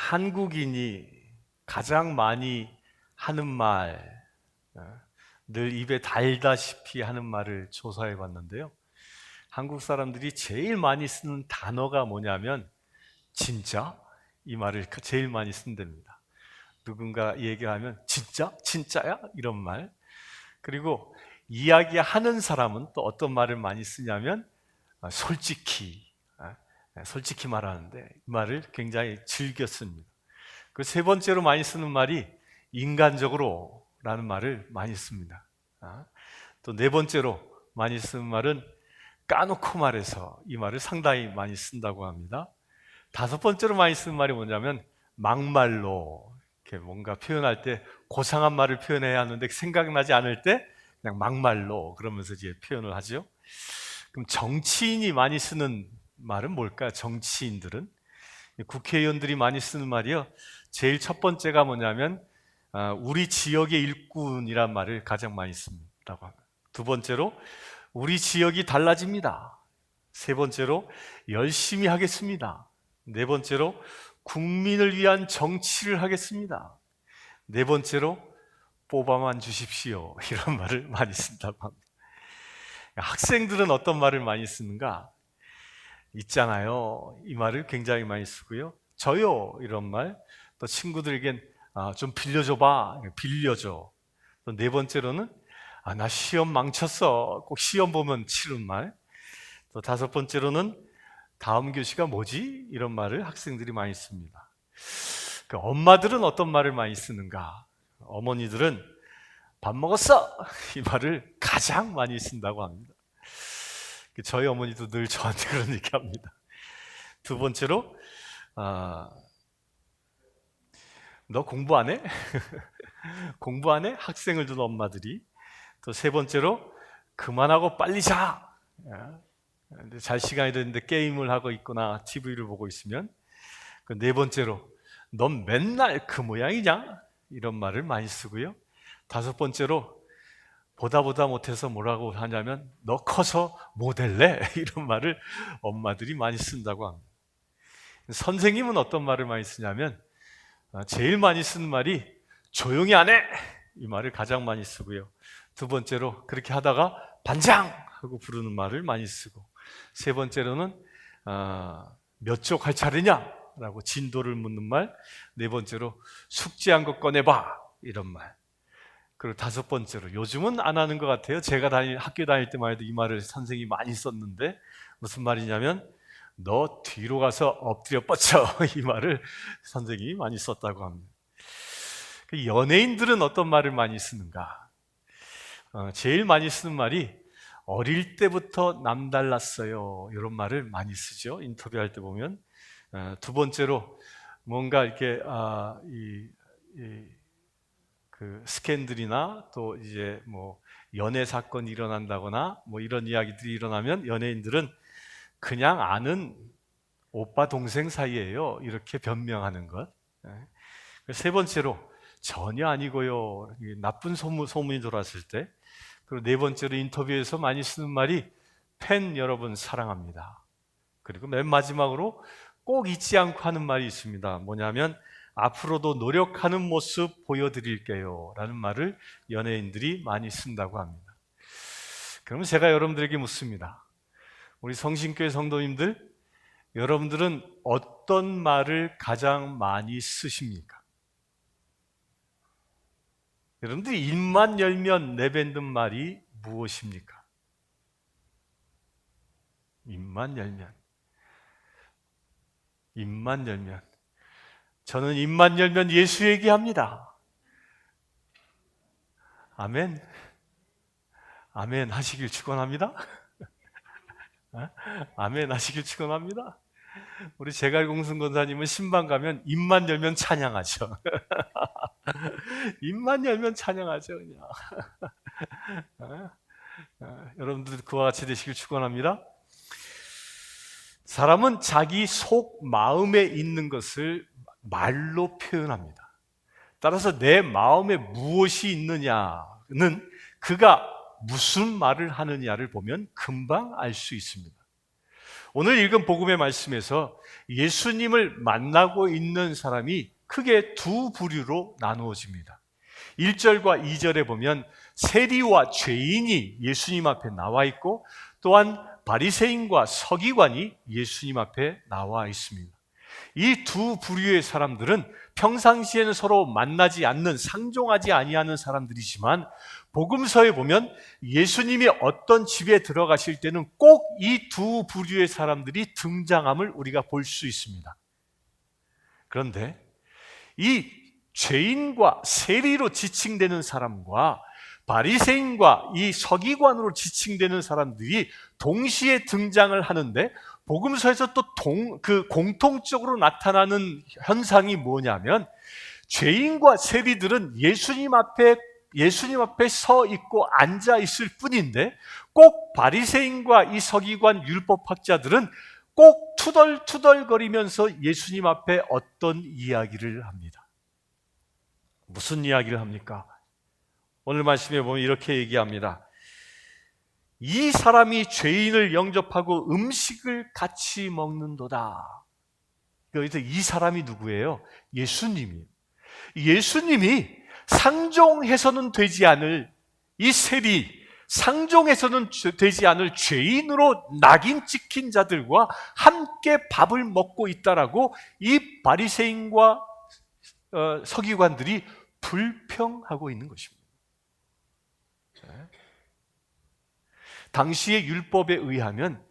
한국인이 가장 많이 하는 말, 늘 입에 달다시피 하는 말을 조사해 봤는데요. 한국 사람들이 제일 많이 쓰는 단어가 뭐냐면 진짜? 이 말을 제일 많이 쓴답니다. 누군가 얘기하면 진짜? 진짜야? 이런 말. 그리고 이야기하는 사람은 또 어떤 말을 많이 쓰냐면 솔직히, 솔직히 말하는데 이 말을 굉장히 즐겨 씁니다. 그 세 번째로 많이 쓰는 말이 인간적으로 라는 말을 많이 씁니다. 또 네 번째로 많이 쓰는 말은 까놓고 말해서, 이 말을 상당히 많이 쓴다고 합니다. 다섯 번째로 많이 쓰는 말이 뭐냐면 막말로, 이렇게 뭔가 표현할 때 고상한 말을 표현해야 하는데 생각나지 않을 때 그냥 막말로 그러면서 이제 표현을 하죠. 그럼 정치인이 많이 쓰는 말은 뭘까요? 정치인들은 국회의원들이 많이 쓰는 말이요. 제일 첫 번째가 뭐냐면 우리 지역의 일꾼이란 말을 가장 많이 쓴다고 합니다. 두 번째로 우리 지역이 달라집니다. 세 번째로 열심히 하겠습니다. 네 번째로 국민을 위한 정치를 하겠습니다. 네 번째로 뽑아만 주십시오. 이런 말을 많이 쓴다고 합니다. 학생들은 어떤 말을 많이 쓰는가? 있잖아요. 이 말을 굉장히 많이 쓰고요. 저요. 이런 말. 또 친구들에겐 좀 빌려줘봐. 빌려줘. 또 네 번째로는 나 시험 망쳤어. 꼭 시험 보면 치는 말. 또 다섯 번째로는 다음 교시가 뭐지? 이런 말을 학생들이 많이 씁니다. 그 엄마들은 어떤 말을 많이 쓰는가? 어머니들은 밥 먹었어! 이 말을 가장 많이 쓴다고 합니다. 저희 어머니도 늘 저한테 그런 얘기 합니다. 두 번째로, 너 공부 안 해? 공부 안 해? 학생을 둔 엄마들이. 또 세 번째로, 그만하고 빨리 자! 잘 시간이 됐는데 게임을 하고 있거나 TV를 보고 있으면. 네 번째로, 넌 맨날 그 모양이냐? 이런 말을 많이 쓰고요. 다섯 번째로, 보다 못해서 뭐라고 하냐면 너 커서 뭐 될래? 이런 말을 엄마들이 많이 쓴다고 합니다. 선생님은 어떤 말을 많이 쓰냐면 제일 많이 쓰는 말이 조용히 안 해! 이 말을 가장 많이 쓰고요. 두 번째로 그렇게 하다가 반장! 하고 부르는 말을 많이 쓰고, 세 번째로는 몇 쪽 할 차례냐? 라고 진도를 묻는 말, 네 번째로 숙제한 거 꺼내봐! 이런 말. 그리고 다섯 번째로, 요즘은 안 하는 것 같아요. 제가 학교 다닐 때만 해도 이 말을 선생님이 많이 썼는데, 무슨 말이냐면 너 뒤로 가서 엎드려 뻗쳐. 이 말을 선생님이 많이 썼다고 합니다. 연예인들은 어떤 말을 많이 쓰는가? 제일 많이 쓰는 말이 어릴 때부터 남달랐어요. 이런 말을 많이 쓰죠. 인터뷰할 때 보면. 두 번째로 뭔가 이렇게 그 스캔들이나 또 이제 뭐 연애 사건이 일어난다거나 뭐 이런 이야기들이 일어나면 연예인들은 그냥 아는 오빠 동생 사이예요. 이렇게 변명하는 것. 세 번째로 전혀 아니고요. 나쁜 소문이 돌았을 때. 그리고 네 번째로 인터뷰에서 많이 쓰는 말이 팬 여러분 사랑합니다. 그리고 맨 마지막으로 꼭 잊지 않고 하는 말이 있습니다. 뭐냐면 앞으로도 노력하는 모습 보여드릴게요 라는 말을 연예인들이 많이 쓴다고 합니다. 그러면 제가 여러분들에게 묻습니다. 우리 성신교회 성도님들, 여러분들은 어떤 말을 가장 많이 쓰십니까? 여러분들이 입만 열면 내뱉는 말이 무엇입니까? 입만 열면. 저는 입만 열면 예수 얘기합니다. 아멘. 아멘 하시길 축원합니다. 아멘 하시길 축원합니다. 우리 제갈공순 권사님은 신방 가면 입만 열면 찬양하죠. 입만 열면 찬양하죠, 그냥. 여러분들 그와 같이 되시길 축원합니다. 사람은 자기 속 마음에 있는 것을 말로 표현합니다. 따라서 내 마음에 무엇이 있느냐는 그가 무슨 말을 하느냐를 보면 금방 알 수 있습니다. 오늘 읽은 복음의 말씀에서 예수님을 만나고 있는 사람이 크게 두 부류로 나누어집니다. 1절과 2절에 보면 세리와 죄인이 예수님 앞에 나와 있고, 또한 바리새인과 서기관이 예수님 앞에 나와 있습니다. 이 두 부류의 사람들은 평상시에는 서로 만나지 않는, 상종하지 아니하는 사람들이지만, 복음서에 보면 예수님이 어떤 집에 들어가실 때는 꼭 이 두 부류의 사람들이 등장함을 우리가 볼 수 있습니다. 그런데 이 죄인과 세리로 지칭되는 사람과 바리새인과 이 서기관으로 지칭되는 사람들이 동시에 등장을 하는데, 복음서에서 또 공통적으로 나타나는 현상이 뭐냐면, 죄인과 세리들은 예수님 앞에 서 있고 앉아 있을 뿐인데, 꼭 바리새인과 이 서기관 율법학자들은 꼭 투덜투덜거리면서 예수님 앞에 어떤 이야기를 합니다. 무슨 이야기를 합니까? 오늘 말씀에 보면 이렇게 얘기합니다. 이 사람이 죄인을 영접하고 음식을 같이 먹는도다. 여기서 이 사람이 누구예요? 예수님이에요. 예수님이 상종해서는 되지 않을 이 세리, 상종해서는 되지 않을 죄인으로 낙인 찍힌 자들과 함께 밥을 먹고 있다라고 이 바리새인과 서기관들이 불평하고 있는 것입니다. 당시의 율법에 의하면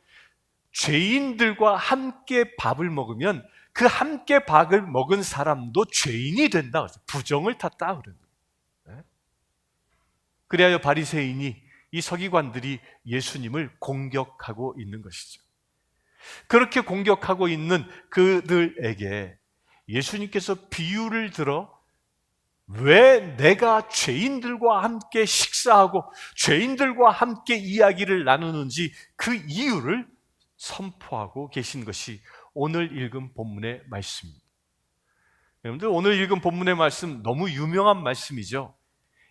죄인들과 함께 밥을 먹으면 그 함께 밥을 먹은 사람도 죄인이 된다. 부정을 탔다. 그래야 바리새인이, 이 서기관들이 예수님을 공격하고 있는 것이죠. 그렇게 공격하고 있는 그들에게 예수님께서 비유를 들어 왜 내가 죄인들과 함께 식사하고 죄인들과 함께 이야기를 나누는지 그 이유를 선포하고 계신 것이 오늘 읽은 본문의 말씀입니다. 여러분들, 오늘 읽은 본문의 말씀 너무 유명한 말씀이죠.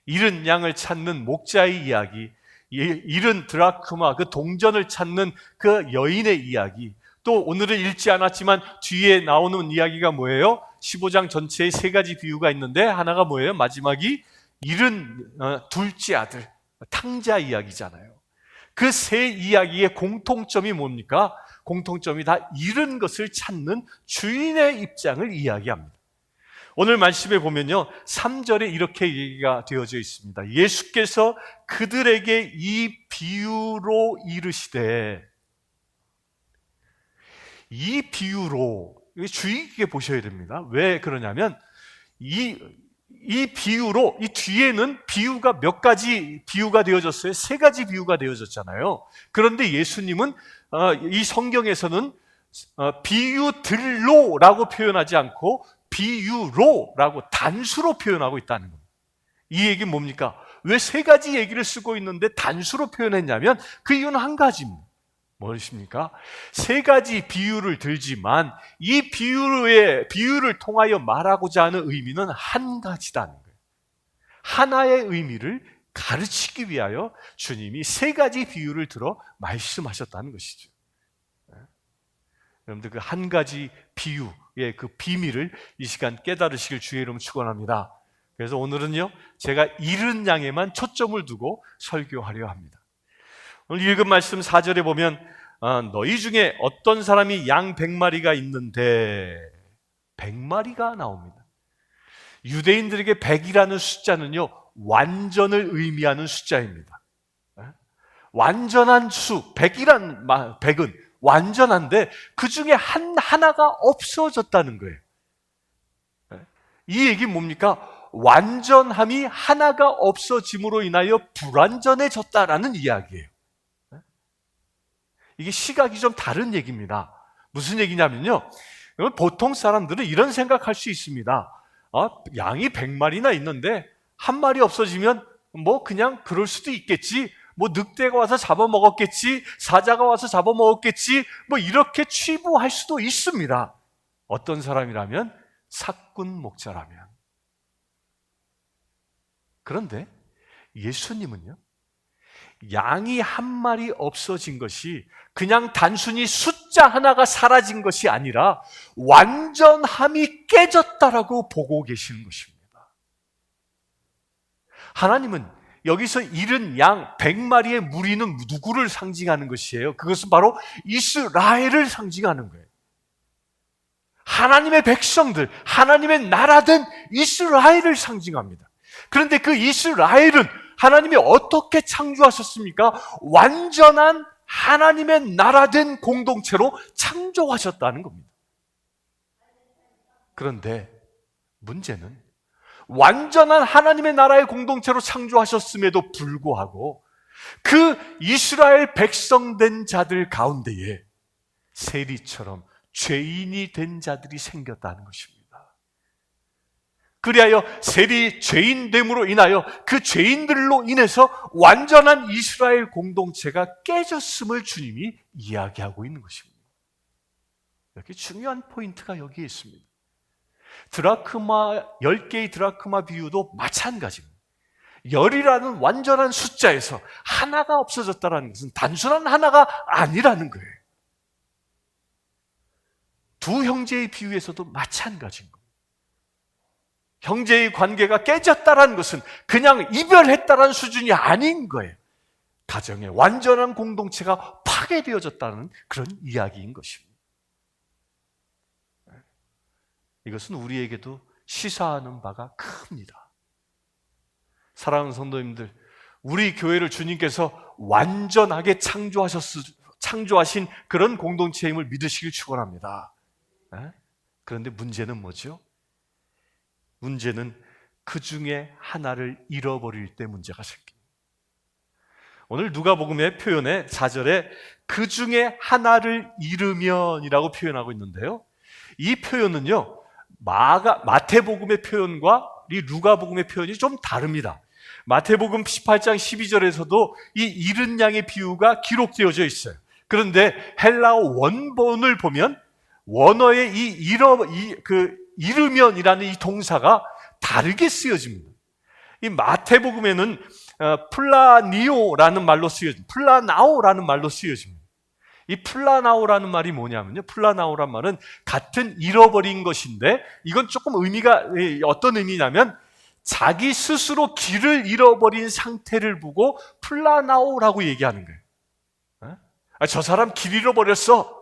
잃은 양을 찾는 목자의 이야기, 잃은 드라크마, 그 동전을 찾는 그 여인의 이야기, 또 오늘은 읽지 않았지만 뒤에 나오는 이야기가 뭐예요? 15장 전체에 세 가지 비유가 있는데 하나가 뭐예요? 마지막이 잃은 둘째 아들, 탕자 이야기잖아요. 그 세 이야기의 공통점이 뭡니까? 공통점이 다 잃은 것을 찾는 주인의 입장을 이야기합니다. 오늘 말씀에 보면요, 3절에 이렇게 얘기가 되어져 있습니다. 예수께서 그들에게 이 비유로 이르시되, 이 비유로, 주의 깊게 보셔야 됩니다. 왜 그러냐면 이 비유로, 이 뒤에는 비유가 몇 가지 비유가 되어졌어요. 세 가지 비유가 되어졌잖아요. 그런데 예수님은 이 성경에서는 비유들로라고 표현하지 않고 비유로라고 단수로 표현하고 있다는 겁니다. 이 얘기는 뭡니까? 왜 세 가지 얘기를 쓰고 있는데 단수로 표현했냐면 그 이유는 한 가지입니다. 무엇입니까? 세 가지 비유를 들지만 이 비유를 통하여 말하고자 하는 의미는 한 가지다는 거예요. 하나의 의미를 가르치기 위하여 주님이 세 가지 비유를 들어 말씀하셨다는 것이죠. 여러분들, 그 한 가지 비유의 그 비밀을 이 시간 깨달으시길 주의 이름으로 축원합니다. 그래서 오늘은요, 제가 잃은 양에만 초점을 두고 설교하려 합니다. 오늘 읽은 말씀 4절에 보면 너희 중에 어떤 사람이 양 100마리가 있는데 100마리가 나옵니다. 유대인들에게 100이라는 숫자는요, 완전을 의미하는 숫자입니다. 완전한 수, 100은 완전한데 그 중에 하나가 없어졌다는 거예요. 이 얘기는 뭡니까? 완전함이 하나가 없어짐으로 인하여 불완전해졌다라는 이야기예요. 이게 시각이 좀 다른 얘기입니다. 무슨 얘기냐면요, 보통 사람들은 이런 생각할 수 있습니다. 양이 100마리나 있는데 한 마리 없어지면 뭐 그냥 그럴 수도 있겠지, 뭐 늑대가 와서 잡아먹었겠지, 사자가 와서 잡아먹었겠지, 뭐 이렇게 취부할 수도 있습니다. 어떤 사람이라면, 사꾼 목자라면. 그런데 예수님은요, 양이 한 마리 없어진 것이 그냥 단순히 숫자 하나가 사라진 것이 아니라 완전함이 깨졌다라고 보고 계시는 것입니다. 하나님은 여기서 잃은 양 100마리의 무리는 누구를 상징하는 것이에요? 그것은 바로 이스라엘을 상징하는 거예요. 하나님의 백성들, 하나님의 나라된 이스라엘을 상징합니다. 그런데 그 이스라엘은 하나님이 어떻게 창조하셨습니까? 완전한 하나님의 나라된 공동체로 창조하셨다는 겁니다. 그런데 문제는 완전한 하나님의 나라의 공동체로 창조하셨음에도 불구하고 그 이스라엘 백성된 자들 가운데에 세리처럼 죄인이 된 자들이 생겼다는 것입니다. 그리하여 세리 죄인됨으로 인하여 그 죄인들로 인해서 완전한 이스라엘 공동체가 깨졌음을 주님이 이야기하고 있는 것입니다. 이렇게 중요한 포인트가 여기에 있습니다. 드라크마 10개의 드라크마 비유도 마찬가지입니다. 10이라는 완전한 숫자에서 하나가 없어졌다는 것은 단순한 하나가 아니라는 거예요. 두 형제의 비유에서도 마찬가지인 겁니다. 형제의 관계가 깨졌다는 것은 그냥 이별했다는 수준이 아닌 거예요. 가정의 완전한 공동체가 파괴되어졌다는 그런 이야기인 것입니다. 이것은 우리에게도 시사하는 바가 큽니다. 사랑하는 성도님들, 우리 교회를 주님께서 완전하게 창조하신 그런 공동체임을 믿으시길 축원합니다. 그런데 문제는 뭐죠? 문제는 그 중에 하나를 잃어버릴 때 문제가 생깁니다. 오늘 누가복음의 표현에 4절에 그 중에 하나를 잃으면이라고 표현하고 있는데요. 이 표현은요, 마태복음의 표현과 이 누가복음의 표현이 좀 다릅니다. 마태복음 18장 12절에서도 이 잃은 양의 비유가 기록되어져 있어요. 그런데 헬라어 원본을 보면 원어의 잃으면이라는 이 동사가 다르게 쓰여집니다. 이 마태복음에는 플라니오라는 말로 쓰여집니다. 플라나오라는 말로 쓰여집니다. 이 플라나오라는 말이 뭐냐면요, 플라나오란 말은 같은 잃어버린 것인데 이건 조금 의미가 어떤 의미냐면 자기 스스로 길을 잃어버린 상태를 보고 플라나오라고 얘기하는 거예요. 저 사람 길 잃어버렸어.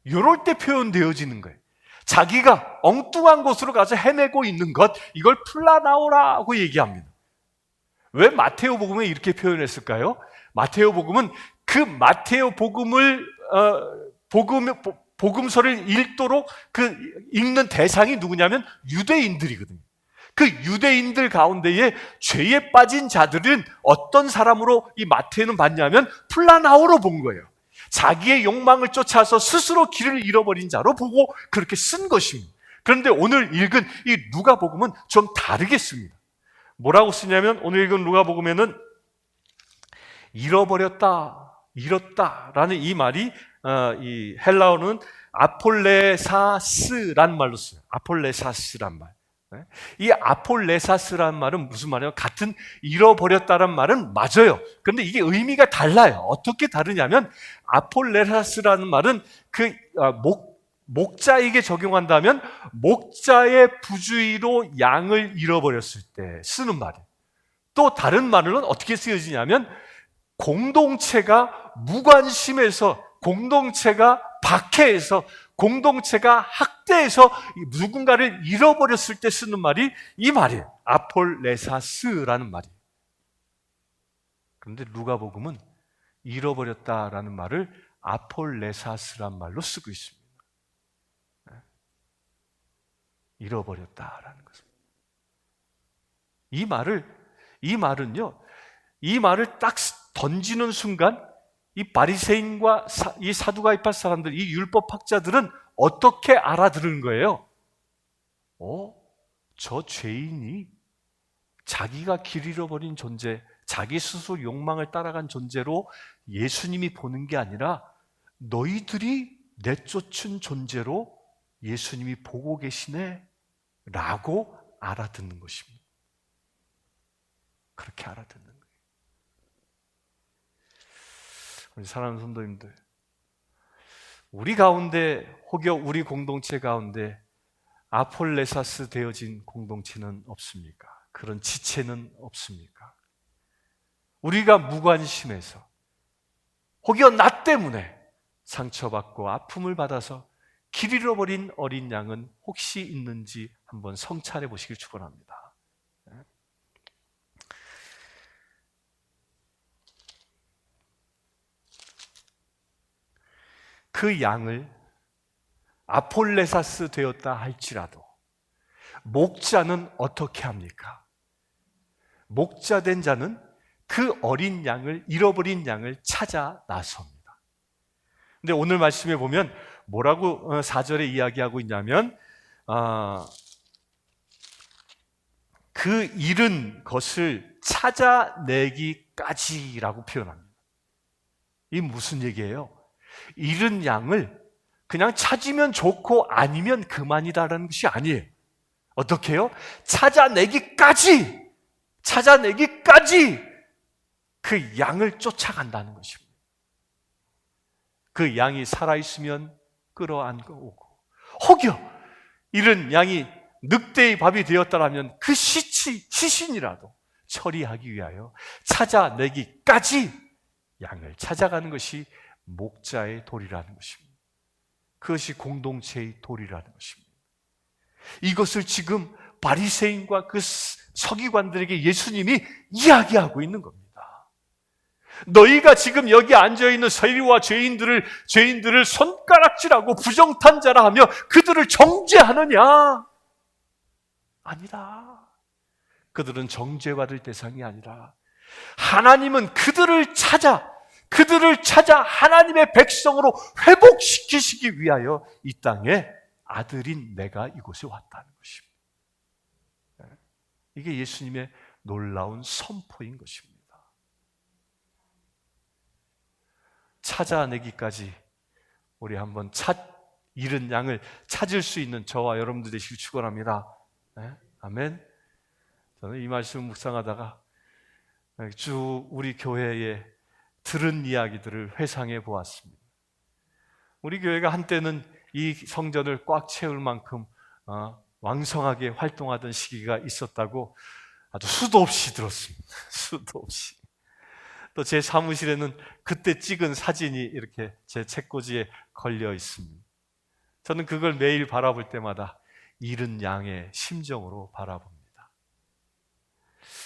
이럴 때 표현되어지는 거예요. 자기가 엉뚱한 곳으로 가서 헤매고 있는 것, 이걸 플라나오라고 얘기합니다. 왜 마테오 복음에 이렇게 표현했을까요? 마테오 복음은 그 마테오 복음서를 읽도록 그 읽는 대상이 누구냐면 유대인들이거든요. 그 유대인들 가운데에 죄에 빠진 자들은 어떤 사람으로 이 마태는 봤냐면 플라나오로 본 거예요. 자기의 욕망을 쫓아서 스스로 길을 잃어버린 자로 보고 그렇게 쓴 것입니다. 그런데 오늘 읽은 이 누가복음은 좀 다르게 씁니다. 뭐라고 쓰냐면 오늘 읽은 누가복음에는 잃어버렸다, 잃었다라는 이 말이 이 헬라어는 아폴레사스란 말로 써요. 아폴레사스란 말. 이 아폴레사스란 말은 무슨 말이에요? 같은 잃어버렸다란 말은 맞아요. 그런데 이게 의미가 달라요. 어떻게 다르냐면 아폴레사스라는 말은 그 목자에게 적용한다면 목자의 부주의로 양을 잃어버렸을 때 쓰는 말이에요. 또 다른 말로는 어떻게 쓰여지냐면 공동체가 무관심해서, 공동체가 박해해서, 공동체가 학대해서 누군가를 잃어버렸을 때 쓰는 말이 이 말이에요. 아폴레사스라는 말이에요. 그런데 누가복음은 잃어버렸다라는 말을 아폴레사스란 말로 쓰고 있습니다. 잃어버렸다라는 것입니다. 이 말을 딱 던지는 순간 이 바리새인과 이 사두가이파 사람들, 이 율법학자들은 어떻게 알아들은 거예요? 저 죄인이 자기가 길 잃어버린 존재, 자기 스스로 욕망을 따라간 존재로 예수님이 보는 게 아니라 너희들이 내쫓은 존재로 예수님이 보고 계시네 라고 알아듣는 것입니다. 그렇게 알아듣는 거예요. 우리 사랑하는 성도님들, 우리 가운데 혹여 우리 공동체 가운데 아폴레사스 되어진 공동체는 없습니까? 그런 지체는 없습니까? 우리가 무관심해서 혹여 나 때문에 상처받고 아픔을 받아서 길 잃어버린 어린 양은 혹시 있는지 한번 성찰해 보시길 축원합니다. 그 양을 아폴레사스 되었다 할지라도 목자는 어떻게 합니까? 목자 된 자는 그 어린 양을, 잃어버린 양을 찾아 나섭니다. 근데 오늘 말씀에 보면 뭐라고 4절에 이야기하고 있냐면 그 잃은 것을 찾아내기까지라고 표현합니다. 이 무슨 얘기예요? 잃은 양을 그냥 찾으면 좋고 아니면 그만이다라는 것이 아니에요. 어떻게 해요? 찾아내기까지 그 양을 쫓아간다는 것입니다. 그 양이 살아있으면 끌어안고 오고, 혹여 잃은 양이 늑대의 밥이 되었다라면 그 시신이라도 처리하기 위하여 찾아내기까지 양을 찾아가는 것이 목자의 도리라는 것입니다. 그것이 공동체의 도리라는 것입니다. 이것을 지금 바리새인과 그 서기관들에게 예수님이 이야기하고 있는 겁니다. 너희가 지금 여기 앉아있는 서리와 죄인들을 손가락질하고 부정탄자라 하며 그들을 정죄하느냐? 아니다. 그들은 정죄받을 대상이 아니라 하나님은 그들을 찾아 하나님의 백성으로 회복시키시기 위하여 이 땅에 아들인 내가 이곳에 왔다는 것입니다. 이게 예수님의 놀라운 선포인 것입니다. 찾아내기까지 우리 한번 잃은 양을 찾을 수 있는 저와 여러분들 되시길 축원합니다. 네? 아멘. 저는 이 말씀 묵상하다가 쭉 우리 교회에 들은 이야기들을 회상해 보았습니다. 우리 교회가 한때는 이 성전을 꽉 채울 만큼 왕성하게 활동하던 시기가 있었다고 아주 수도 없이 들었습니다. 수도 없이. 또 제 사무실에는 그때 찍은 사진이 이렇게 제 책꽂이에 걸려 있습니다. 저는 그걸 매일 바라볼 때마다 잃은 양의 심정으로 바라봅니다.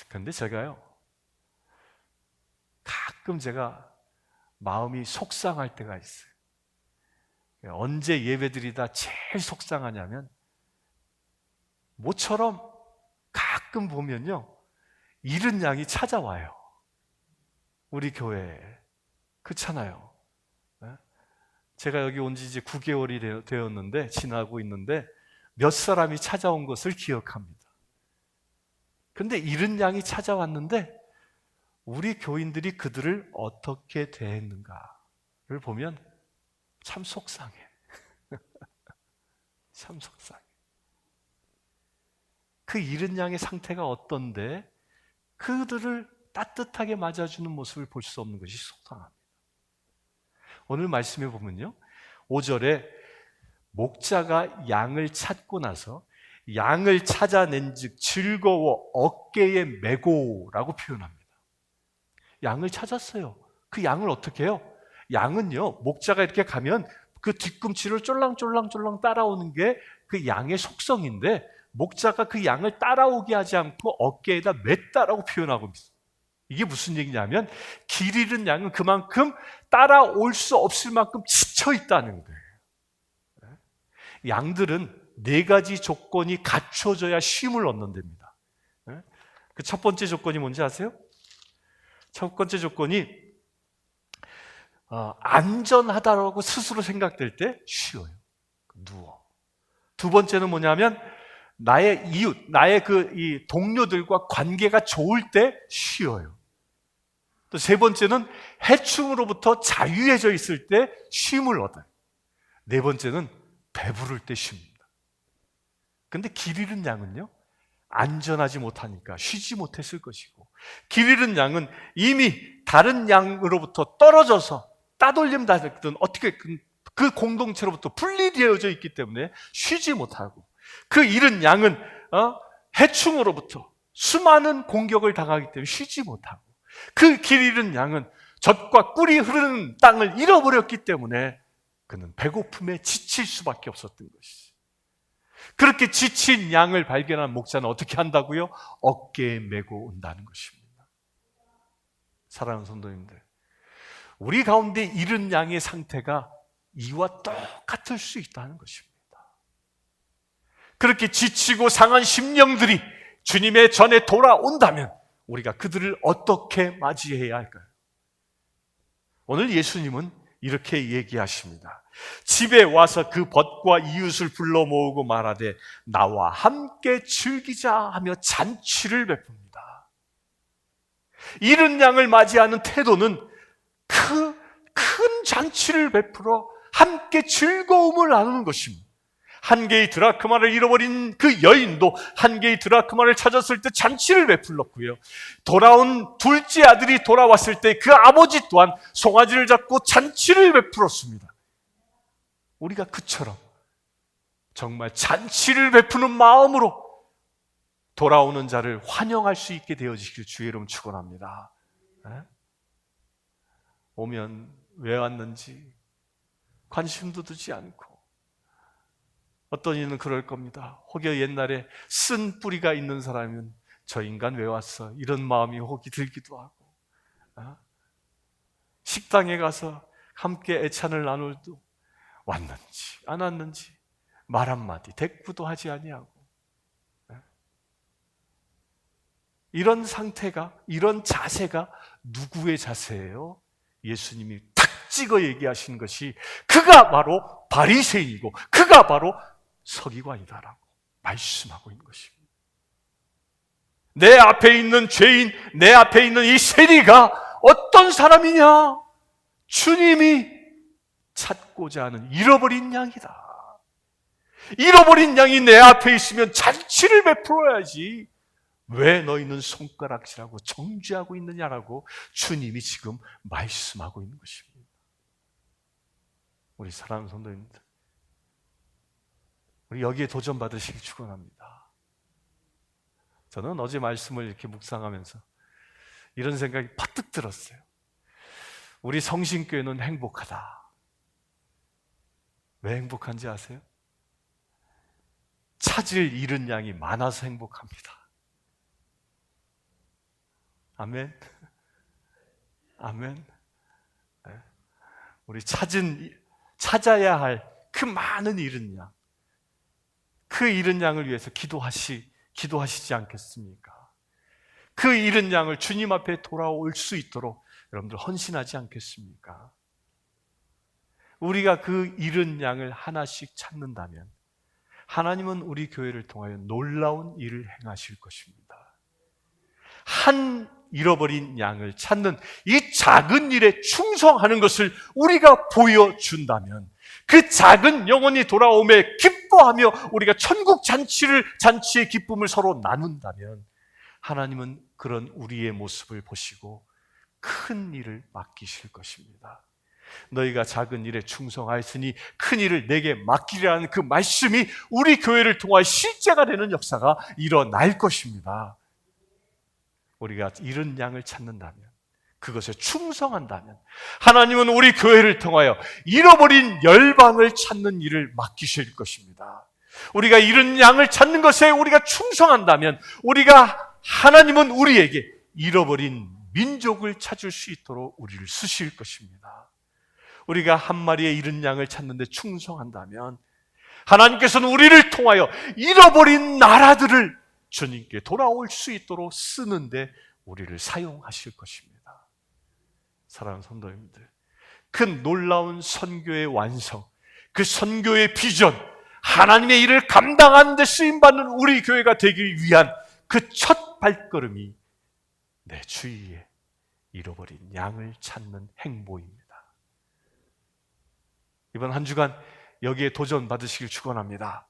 그런데 제가요, 가끔 제가 마음이 속상할 때가 있어요. 언제 예배드리다 제일 속상하냐면 모처럼 가끔 보면요, 잃은 양이 찾아와요. 우리 교회에. 그렇잖아요. 제가 여기 온 지 이제 9개월이 되었는데, 지나고 있는데 몇 사람이 찾아온 것을 기억합니다. 그런데 잃은 양이 찾아왔는데 우리 교인들이 그들을 어떻게 대했는가를 보면 참 속상해. 참 속상해. 그 잃은 양의 상태가 어떤데 그들을 따뜻하게 맞아주는 모습을 볼 수 없는 것이 속상합니다. 오늘 말씀해 보면요, 5절에 목자가 양을 찾고 나서 양을 찾아낸 즉 즐거워 어깨에 메고라고 표현합니다. 양을 찾았어요. 그 양을 어떻게 해요? 양은요, 목자가 이렇게 가면 그 뒤꿈치를 쫄랑쫄랑 따라오는 게 그 양의 속성인데, 목자가 그 양을 따라오게 하지 않고 어깨에다 맸다라고 표현하고 있습니다. 이게 무슨 얘기냐면 길 잃은 양은 그만큼 따라올 수 없을 만큼 지쳐 있다는 거예요. 양들은 4가지 조건이 갖춰져야 쉼을 얻는 데입니다. 그 첫 번째 조건이 뭔지 아세요? 첫 번째 조건이 안전하다라고 스스로 생각될 때 쉬어요. 누워. 두 번째는 뭐냐면 나의 이웃, 나의 이 동료들과 관계가 좋을 때 쉬어요. 또 세 번째는 해충으로부터 자유해져 있을 때 쉼을 얻어요. 네 번째는 배부를 때 쉽니다. 근데 길 잃은 양은요, 안전하지 못하니까 쉬지 못했을 것이고, 길 잃은 양은 이미 다른 양으로부터 떨어져서 따돌림 당했든 어떻게 그 공동체로부터 분리되어져 있기 때문에 쉬지 못하고, 그 잃은 양은 해충으로부터 수많은 공격을 당하기 때문에 쉬지 못하고, 그 길 잃은 양은 젖과 꿀이 흐르는 땅을 잃어버렸기 때문에 그는 배고픔에 지칠 수밖에 없었던 것이죠. 그렇게 지친 양을 발견한 목자는 어떻게 한다고요? 어깨에 메고 온다는 것입니다. 사랑하는 성도님들, 우리 가운데 잃은 양의 상태가 이와 똑같을 수 있다는 것입니다. 그렇게 지치고 상한 심령들이 주님의 전에 돌아온다면 우리가 그들을 어떻게 맞이해야 할까요? 오늘 예수님은 이렇게 얘기하십니다. 집에 와서 그 벗과 이웃을 불러 모으고 말하되 나와 함께 즐기자 하며 잔치를 베풉니다. 잃은 양을 맞이하는 태도는 큰 잔치를 베풀어 함께 즐거움을 나누는 것입니다. 한 개의 드라크마를 잃어버린 그 여인도 한 개의 드라크마를 찾았을 때 잔치를 베풀었고요. 돌아온 둘째 아들이 돌아왔을 때 그 아버지 또한 송아지를 잡고 잔치를 베풀었습니다. 우리가 그처럼 정말 잔치를 베푸는 마음으로 돌아오는 자를 환영할 수 있게 되어지길 주의 이름 축원합니다. 오면 왜 왔는지 관심도 두지 않고, 어떤 이는 그럴 겁니다. 혹여 옛날에 쓴 뿌리가 있는 사람이면 저 인간 왜 왔어? 이런 마음이 혹이 들기도 하고, 식당에 가서 함께 애찬을 나눌 때 왔는지 안 왔는지 말 한마디 대꾸도 하지 아니하고, 이런 상태가, 이런 자세가 누구의 자세예요? 예수님이 탁 찍어 얘기하신 것이 그가 바로 바리새인이고 그가 바로 서기관이다라고 말씀하고 있는 것입니다. 내 앞에 있는 죄인, 내 앞에 있는 이 세리가 어떤 사람이냐? 주님이 찾고자 하는 잃어버린 양이다. 잃어버린 양이 내 앞에 있으면 잔치를 베풀어야지 왜 너희는 손가락질하고 정죄하고 있느냐라고 주님이 지금 말씀하고 있는 것입니다. 우리 사랑하는 성도님들, 우리 여기에 도전받으시기 축원합니다. 저는 어제 말씀을 이렇게 묵상하면서 이런 생각이 퍼뜩 들었어요. 우리 성신교회는 행복하다. 왜 행복한지 아세요? 찾을 잃은 양이 많아서 행복합니다. 아멘. 아멘. 우리 찾아야 할 그 많은 잃은 양, 그 잃은 양을 위해서 기도하시지 않겠습니까? 그 잃은 양을 주님 앞에 돌아올 수 있도록 여러분들 헌신하지 않겠습니까? 우리가 그 잃은 양을 하나씩 찾는다면 하나님은 우리 교회를 통하여 놀라운 일을 행하실 것입니다. 한 잃어버린 양을 찾는 이 작은 일에 충성하는 것을 우리가 보여준다면, 그 작은 영혼이 돌아옴에 기뻐하며 우리가 천국 잔치의 기쁨을 서로 나눈다면 하나님은 그런 우리의 모습을 보시고 큰 일을 맡기실 것입니다. 너희가 작은 일에 충성하였으니 큰 일을 내게 맡기리라는 그 말씀이 우리 교회를 통하여 실제가 되는 역사가 일어날 것입니다. 우리가 잃은 양을 찾는다면, 그것에 충성한다면 하나님은 우리 교회를 통하여 잃어버린 열방을 찾는 일을 맡기실 것입니다. 우리가 잃은 양을 찾는 것에 우리가 충성한다면 하나님은 우리에게 잃어버린 민족을 찾을 수 있도록 우리를 쓰실 것입니다. 우리가 한 마리의 잃은 양을 찾는 데 충성한다면 하나님께서는 우리를 통하여 잃어버린 나라들을 주님께 돌아올 수 있도록 쓰는데 우리를 사용하실 것입니다. 사랑하는 성도님들, 그 놀라운 선교의 완성, 그 선교의 비전, 하나님의 일을 감당하는 데 쓰임받는 우리 교회가 되기 위한 그 첫 발걸음이 내 주위에 잃어버린 양을 찾는 행보입니다. 이번 한 주간 여기에 도전 받으시길 축원합니다.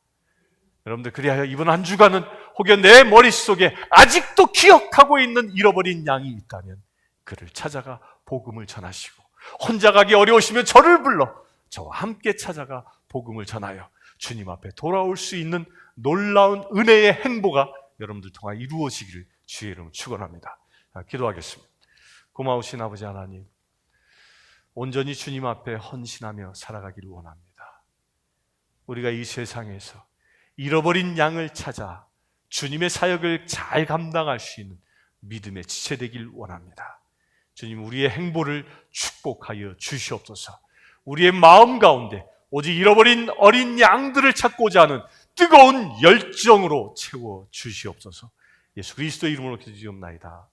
여러분들, 그리하여 이번 한 주간은 혹여 내 머릿속에 아직도 기억하고 있는 잃어버린 양이 있다면 그를 찾아가 복음을 전하시고, 혼자 가기 어려우시면 저를 불러 저와 함께 찾아가 복음을 전하여 주님 앞에 돌아올 수 있는 놀라운 은혜의 행보가 여러분들 통해 이루어지기를 주의 이름으로 축원합니다. 기도하겠습니다. 고마우신 아버지 하나님, 온전히 주님 앞에 헌신하며 살아가기를 원합니다. 우리가 이 세상에서 잃어버린 양을 찾아 주님의 사역을 잘 감당할 수 있는 믿음의 지체 되길 원합니다. 주님, 우리의 행보를 축복하여 주시옵소서. 우리의 마음 가운데 오직 잃어버린 어린 양들을 찾고자 하는 뜨거운 열정으로 채워 주시옵소서. 예수 그리스도의 이름으로 기도드리옵나이다.